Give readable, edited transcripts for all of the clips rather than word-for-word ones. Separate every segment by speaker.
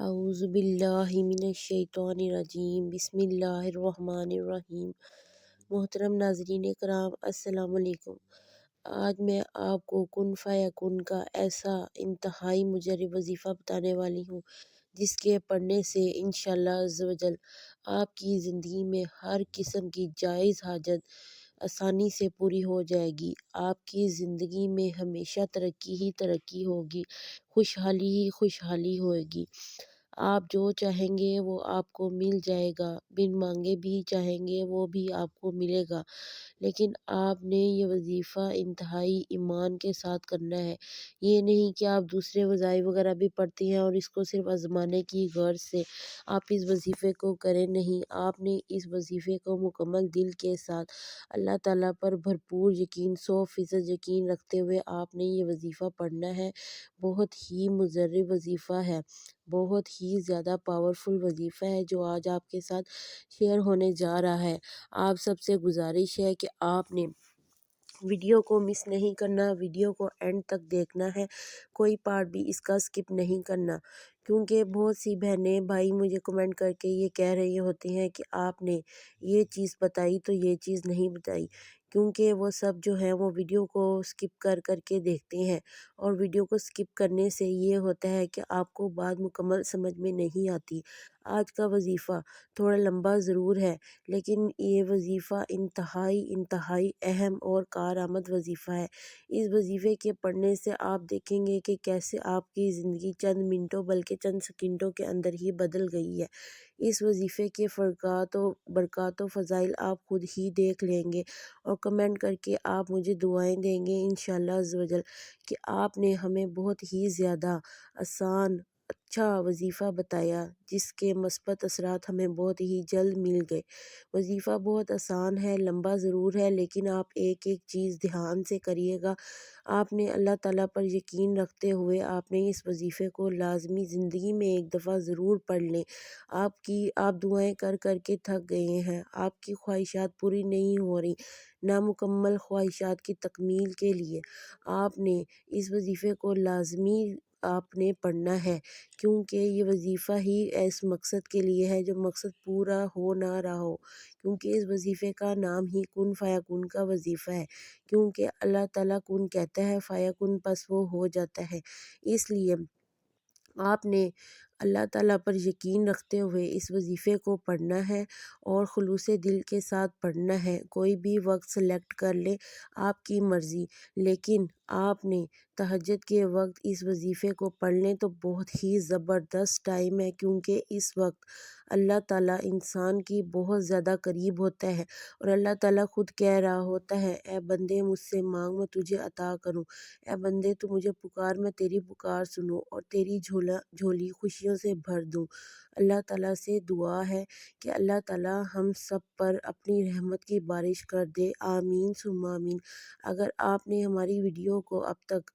Speaker 1: اعوذ باللہ من الشیطان الرجیم بسم اللہ الرحمن الرحیم۔ محترم ناظرین کرام، السلام علیکم۔ آج میں آپ کو کن فیکون کا ایسا انتہائی مجرب وظیفہ بتانے والی ہوں جس کے پڑھنے سے انشاءاللہ عز و جل آپ کی زندگی میں ہر قسم کی جائز حاجت آسانی سے پوری ہو جائے گی۔ آپ کی زندگی میں ہمیشہ ترقی ہی ترقی ہوگی، خوشحالی ہی خوشحالی ہوئے گی۔ آپ جو چاہیں گے وہ آپ کو مل جائے گا، بن مانگے بھی چاہیں گے وہ بھی آپ کو ملے گا۔ لیکن آپ نے یہ وظیفہ انتہائی ایمان کے ساتھ کرنا ہے۔ یہ نہیں کہ آپ دوسرے وظائف وغیرہ بھی پڑھتی ہیں اور اس کو صرف آزمانے کی غرض سے آپ اس وظیفے کو کریں، نہیں، آپ نے اس وظیفے کو مکمل دل کے ساتھ اللہ تعالیٰ پر بھرپور یقین، 100% یقین رکھتے ہوئے آپ نے یہ وظیفہ پڑھنا ہے۔ بہت ہی مجرب وظیفہ ہے، بہت ہی زیادہ پاورفل وظیفہ ہے جو آج آپ کے ساتھ شیئر ہونے جا رہا ہے۔ آپ سب سے گزارش ہے کہ آپ نے ویڈیو کو مس نہیں کرنا، ویڈیو کو اینڈ تک دیکھنا ہے، کوئی پارٹ بھی اس کا سکپ نہیں کرنا، کیونکہ بہت سی بہنیں بھائی مجھے کمنٹ کر کے یہ کہہ رہی ہوتی ہیں کہ آپ نے یہ چیز بتائی تو یہ چیز نہیں بتائی، کیونکہ وہ سب جو ہیں وہ ویڈیو کو سکپ کر کر کے دیکھتے ہیں، اور ویڈیو کو سکپ کرنے سے یہ ہوتا ہے کہ آپ کو بات مکمل سمجھ میں نہیں آتی۔ آج کا وظیفہ تھوڑا لمبا ضرور ہے، لیکن یہ وظیفہ انتہائی اہم اور کارآمد وظیفہ ہے۔ اس وظیفے کے پڑھنے سے آپ دیکھیں گے کہ کیسے آپ کی زندگی چند منٹوں بلکہ چند سیکنڈوں کے اندر ہی بدل گئی ہے۔ اس وظیفے کے فرقات و برکات و فضائل آپ خود ہی دیکھ لیں گے، اور کمنٹ کر کے آپ مجھے دعائیں دیں گے انشاءاللہ عز و جل کہ آپ نے ہمیں بہت ہی زیادہ آسان اچھا وظیفہ بتایا جس کے مثبت اثرات ہمیں بہت ہی جلد مل گئے۔ وظیفہ بہت آسان ہے، لمبا ضرور ہے، لیکن آپ ایک ایک چیز دھیان سے کریے گا۔ آپ نے اللہ تعالیٰ پر یقین رکھتے ہوئے آپ نے اس وظیفے کو لازمی زندگی میں ایک دفعہ ضرور پڑھ لیں۔ آپ دعائیں کر کر کے تھک گئے ہیں، آپ کی خواہشات پوری نہیں ہو رہی، نامکمل خواہشات کی تکمیل کے لیے آپ نے اس وظیفے کو لازمی آپ نے پڑھنا ہے، کیونکہ یہ وظیفہ ہی اس مقصد کے لیے ہے جو مقصد پورا ہو نہ رہا ہو، کیونکہ اس وظیفے کا نام ہی کن فیکون کا وظیفہ ہے، کیونکہ اللہ تعالیٰ کن کہتا ہے فیکون پس وہ ہو جاتا ہے۔ اس لیے آپ نے اللہ تعالیٰ پر یقین رکھتے ہوئے اس وظیفے کو پڑھنا ہے اور خلوص دل کے ساتھ پڑھنا ہے۔ کوئی بھی وقت سلیکٹ کر لیں، آپ کی مرضی، لیکن آپ نے تہجد کے وقت اس وظیفے کو پڑھ لیں تو بہت ہی زبردست ٹائم ہے، کیونکہ اس وقت اللہ تعالیٰ انسان کی بہت زیادہ قریب ہوتا ہے، اور اللہ تعالیٰ خود کہہ رہا ہوتا ہے اے بندے مجھ سے مانگ میں تجھے عطا کروں، اے بندے تو مجھے پکار میں تیری پکار سنوں اور تیری جھولی خوشیوں سے بھر دوں۔ اللہ تعالیٰ سے دعا ہے کہ اللہ تعالیٰ ہم سب پر اپنی رحمت کی بارش کر دے، آمین ثم آمین۔ اگر آپ نے ہماری ویڈیو کو اب تک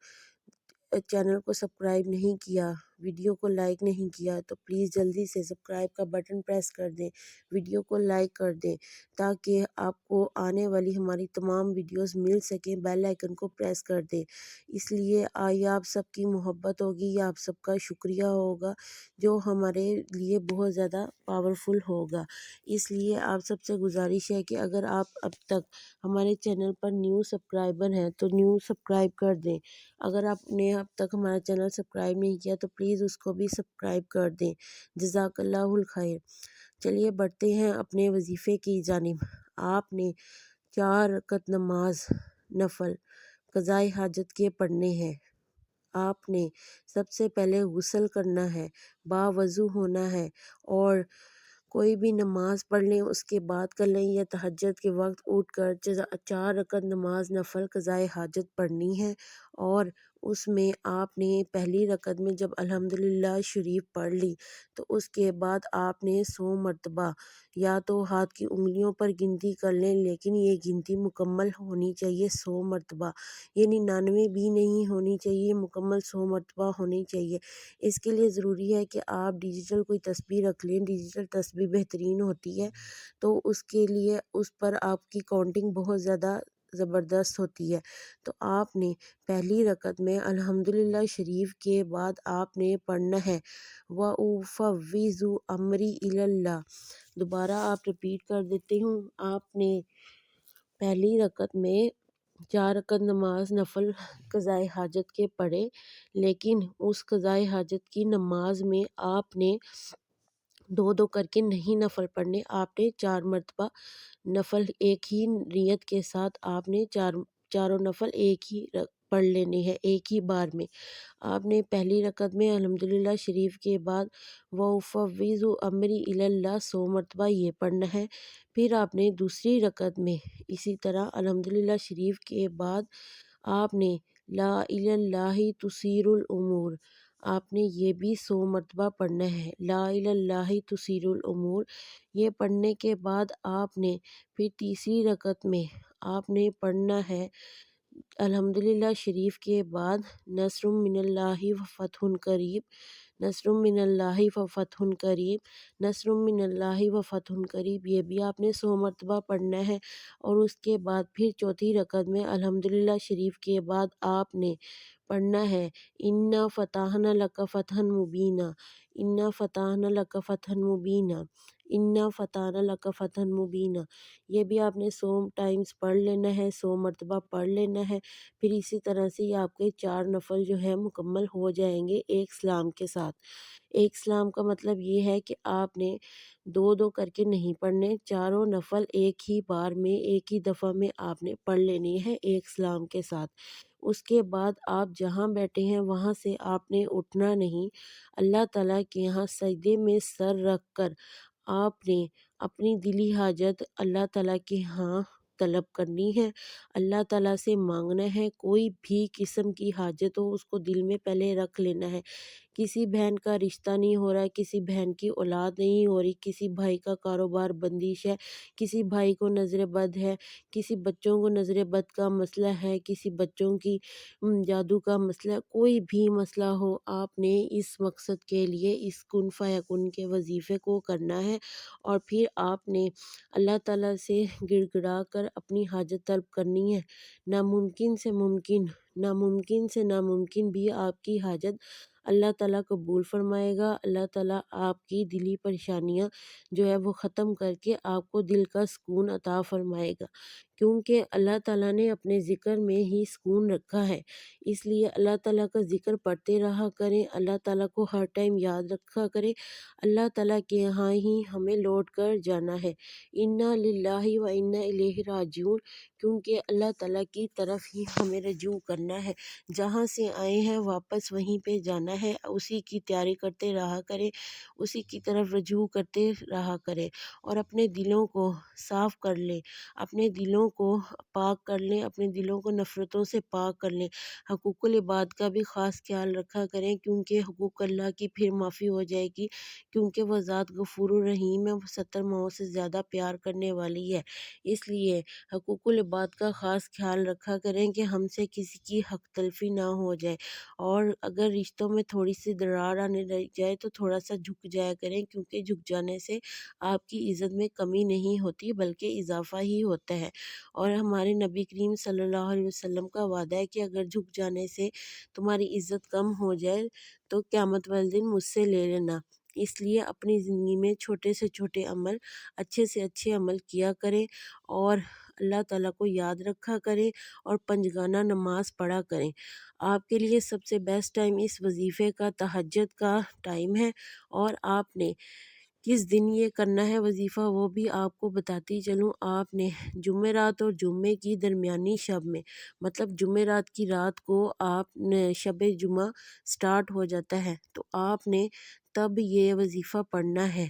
Speaker 1: چینل کو سبسکرائب نہیں کیا، ویڈیو کو لائک نہیں کیا، تو پلیز جلدی سے سبسکرائب کا بٹن پریس کر دیں، ویڈیو کو لائک کر دیں تاکہ آپ کو آنے والی ہماری تمام ویڈیوز مل سکیں، بیل آئیکن کو پریس کر دیں۔ اس لیے آئیے آپ سب کی محبت ہوگی یا آپ سب کا شکریہ ہوگا جو ہمارے لیے بہت زیادہ پاورفل ہوگا۔ اس لیے آپ سب سے گزارش ہے کہ اگر آپ اب تک ہمارے چینل پر نیو سبسکرائبر ہیں تو نیو سبسکرائب کر دیں، اگر آپ نے اب تک ہمارا چینل سبسکرائب نہیں کیا تو پلیز اس کو بھی سبسکرائب کر دیں۔ جزاک اللہ الخیر۔ چلیے بڑھتے ہیں اپنے وظیفے کی جانب۔ آپ نے 4 رکعت نماز نفل قضائے حاجت کے پڑھنے ہیں۔ آپ نے سب سے پہلے غسل کرنا ہے، باوضو ہونا ہے، اور کوئی بھی نماز پڑھ لیں اس کے بعد کر لیں، یا تہجد کے وقت اٹھ کر 4 رکعت نماز نفل قضائے حاجت پڑھنی ہے، اور اس میں آپ نے پہلی رکعت میں جب الحمدللہ شریف پڑھ لی تو اس کے بعد آپ نے 100 مرتبہ یا تو ہاتھ کی انگلیوں پر گنتی کر لیں، لیکن یہ گنتی مکمل ہونی چاہیے 100 مرتبہ، یہ 99 بھی نہیں ہونی چاہیے، مکمل 100 مرتبہ ہونی چاہیے۔ اس کے لیے ضروری ہے کہ آپ ڈیجیٹل کوئی تسبیح رکھ لیں، ڈیجیٹل تسبیح بہترین ہوتی ہے، تو اس کے لیے اس پر آپ کی کاؤنٹنگ بہت زیادہ زبردست ہوتی ہے۔ تو آپ نے پہلی رکعت میں الحمدللہ شریف کے بعد آپ نے پڑھنا ہے وَأُفَوِّضُ أَمْرِي إِلَى اللَّهِ۔ دوبارہ آپ ریپیٹ کر دیتی ہوں۔ آپ نے پہلی رکعت میں 4 رکعت نماز نفل قضائے حاجت کے پڑھے، لیکن اس قضائے حاجت کی نماز میں آپ نے 2 کر کے نہیں نفل پڑھنے، آپ نے 4 مرتبہ نفل ایک ہی نیت کے ساتھ آپ نے چاروں نفل ایک ہی پڑھ لینے ہیں ایک ہی بار میں۔ آپ نے پہلی رکعت میں الحمدللہ شریف کے بعد وَأُفَوِّضُ أَمْرِي إِلَى اللَّهِ 100 مرتبہ یہ پڑھنا ہے۔ پھر آپ نے دوسری رکعت میں اسی طرح الحمدللہ شریف کے بعد آپ نے لا إِلَى اللَّهِ تُسِيرُ الْأُمُورُ آپ نے یہ بھی 100 مرتبہ پڑھنا ہے۔ لا إِلَى اللَّهِ تُسِيرُ الْأُمُورُ یہ پڑھنے کے بعد آپ نے پھر تیسری رکعت میں آپ نے پڑھنا ہے الحمدللہ شریف کے بعد نصر من اللہ وفتح قریب، نصر من اللہ وفتح قریب، نصر من اللہ وفتح قریب یہ بھی آپ نے 100 مرتبہ پڑھنا ہے۔ اور اس کے بعد پھر چوتھی رکعت میں الحمدللہ شریف کے بعد آپ نے پڑھنا ہے اِنَّا فَتَحْنَا لَكَ فَتْحًا مُبِينًا، اِنَّا فَتَحْنَا لَكَ فَتْحًا مُبِينًا، اِنَّا فَتَحْنَا لَكَ فَتْحًا مُبِينًا یہ بھی آپ نے 100 ٹائمز پڑھ لینا ہے، 100 مرتبہ پڑھ لینا ہے۔ پھر اسی طرح سے یہ آپ کے 4 نفل جو ہے مکمل ہو جائیں گے ایک سلام کے ساتھ۔ ایک سلام کا مطلب یہ ہے کہ آپ نے 2 کر کے نہیں پڑھنے، چاروں نفل ایک ہی بار میں ایک ہی دفعہ میں آپ نے پڑھ لینی ہے ایک سلام کے ساتھ۔ اس کے بعد آپ جہاں بیٹھے ہیں وہاں سے آپ نے اٹھنا نہیں، اللہ تعالیٰ کے یہاں سجدے میں سر رکھ کر آپ نے اپنی دلی حاجت اللہ تعالیٰ کے ہاں طلب کرنی ہے، اللہ تعالیٰ سے مانگنا ہے۔ کوئی بھی قسم کی حاجت ہو اس کو دل میں پہلے رکھ لینا ہے۔ کسی بہن کا رشتہ نہیں ہو رہا ہے، کسی بہن کی اولاد نہیں ہو رہی، کسی بھائی کا کاروبار بندش ہے، کسی بھائی کو نظر بد ہے، کسی بچوں کو نظر بد کا مسئلہ ہے، کسی بچوں کی جادو کا مسئلہ، کوئی بھی مسئلہ ہو آپ نے اس مقصد کے لیے اس کن فیکن کے وظیفے کو کرنا ہے۔ اور پھر آپ نے اللہ تعالیٰ سے گڑ گڑا کر اپنی حاجت طلب کرنی ہے۔ ناممکن سے ممکن، ناممکن سے ناممکن بھی آپ کی حاجت اللہ تعالیٰ قبول فرمائے گا۔ اللہ تعالیٰ آپ کی دلی پریشانیاں جو ہے وہ ختم کر کے آپ کو دل کا سکون عطا فرمائے گا، کیونکہ اللہ تعالیٰ نے اپنے ذکر میں ہی سکون رکھا ہے۔ اس لیے اللہ تعالیٰ کا ذکر پڑھتے رہا کریں، اللہ تعالیٰ کو ہر ٹائم یاد رکھا کریں۔ اللہ تعالیٰ کے یہاں ہی ہمیں لوٹ کر جانا ہے، انا للہ و انا الیہ راجعون، کیونکہ اللہ تعالیٰ کی طرف ہی ہمیں رجوع کرنا ہے۔ جہاں سے آئے ہیں واپس وہیں پہ جانا ہے، اسی کی تیاری کرتے رہا کریں، اسی کی طرف رجوع کرتے رہا کریں، اور اپنے دلوں کو صاف کر لیں، اپنے دلوں کو پاک کر لیں، اپنے دلوں کو نفرتوں سے پاک کر لیں۔ حقوق العباد کا بھی خاص خیال رکھا کریں، کیونکہ حقوق اللہ کی پھر معافی ہو جائے گی، کیونکہ وہ ذات غفور الرحیم ہے، وہ 70 ماؤں سے زیادہ پیار کرنے والی ہے۔ اس لیے حقوق العباد کا خاص خیال رکھا کریں کہ ہم سے کسی کی حق تلفی نہ ہو جائے، اور اگر رشتوں میں تھوڑی سی درار آنے لگ جائے تو تھوڑا سا جھک جایا کریں، کیونکہ جھک جانے سے آپ کی عزت میں کمی نہیں ہوتی بلکہ اضافہ ہی ہوتا ہے۔ اور ہمارے نبی کریم صلی اللہ علیہ وسلم کا وعدہ ہے کہ اگر جھک جانے سے تمہاری عزت کم ہو جائے تو قیامت والے دن مجھ سے لے لینا۔ اس لیے اپنی زندگی میں چھوٹے سے چھوٹے عمل، اچھے سے اچھے عمل کیا کریں، اور اللہ تعالیٰ کو یاد رکھا کریں، اور پنجگانہ نماز پڑھا کریں۔ آپ کے لیے سب سے بیسٹ ٹائم اس وظیفے کا تہجد کا ٹائم ہے، اور آپ نے کس دن یہ کرنا ہے وظیفہ وہ بھی آپ کو بتاتی چلوں۔ آپ نے جمعرات اور جمعے کی درمیانی شب میں، مطلب جمعرات کی رات کو آپ نے شب جمعہ سٹارٹ ہو جاتا ہے، تو آپ نے تب یہ وظیفہ پڑھنا ہے،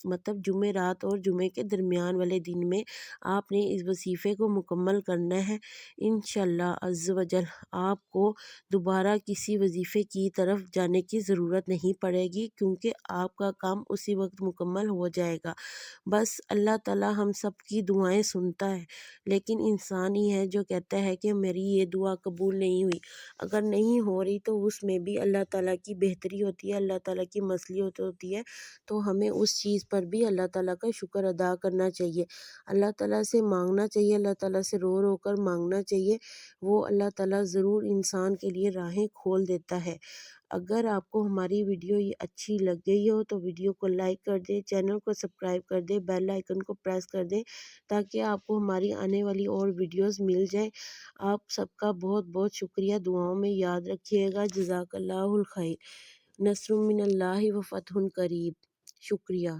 Speaker 1: مطلب جمعرات اور جمعے کے درمیان والے دن میں آپ نے اس وظیفے کو مکمل کرنا ہے۔ انشاءاللہ عز و جل آپ کو دوبارہ کسی وظیفے کی طرف جانے کی ضرورت نہیں پڑے گی، کیونکہ آپ کا کام اسی وقت مکمل ہو جائے گا۔ بس اللہ تعالیٰ ہم سب کی دعائیں سنتا ہے، لیکن انسان ہی ہے جو کہتا ہے کہ میری یہ دعا قبول نہیں ہوئی۔ اگر نہیں ہو رہی تو اس میں بھی اللہ تعالیٰ کی بہتری ہوتی ہے، اللہ تعالیٰ کی مصلحت ہوتی ہے، تو ہمیں اس چیز پر بھی اللہ تعالیٰ کا شکر ادا کرنا چاہیے، اللہ تعالیٰ سے مانگنا چاہیے، اللہ تعالیٰ سے رو رو کر مانگنا چاہیے، وہ اللہ تعالیٰ ضرور انسان کے لیے راہیں کھول دیتا ہے۔ اگر آپ کو ہماری ویڈیو یہ اچھی لگ گئی ہو تو ویڈیو کو لائک کر دیں، چینل کو سبسکرائب کر دیں، بیل آئیکن کو پریس کر دیں تاکہ آپ کو ہماری آنے والی اور ویڈیوز مل جائیں۔ آپ سب کا بہت بہت شکریہ، دعاؤں میں یاد رکھیے گا۔ جزاک اللہ الخیر۔ نصر من اللہ و فتح قریب۔ شکریہ۔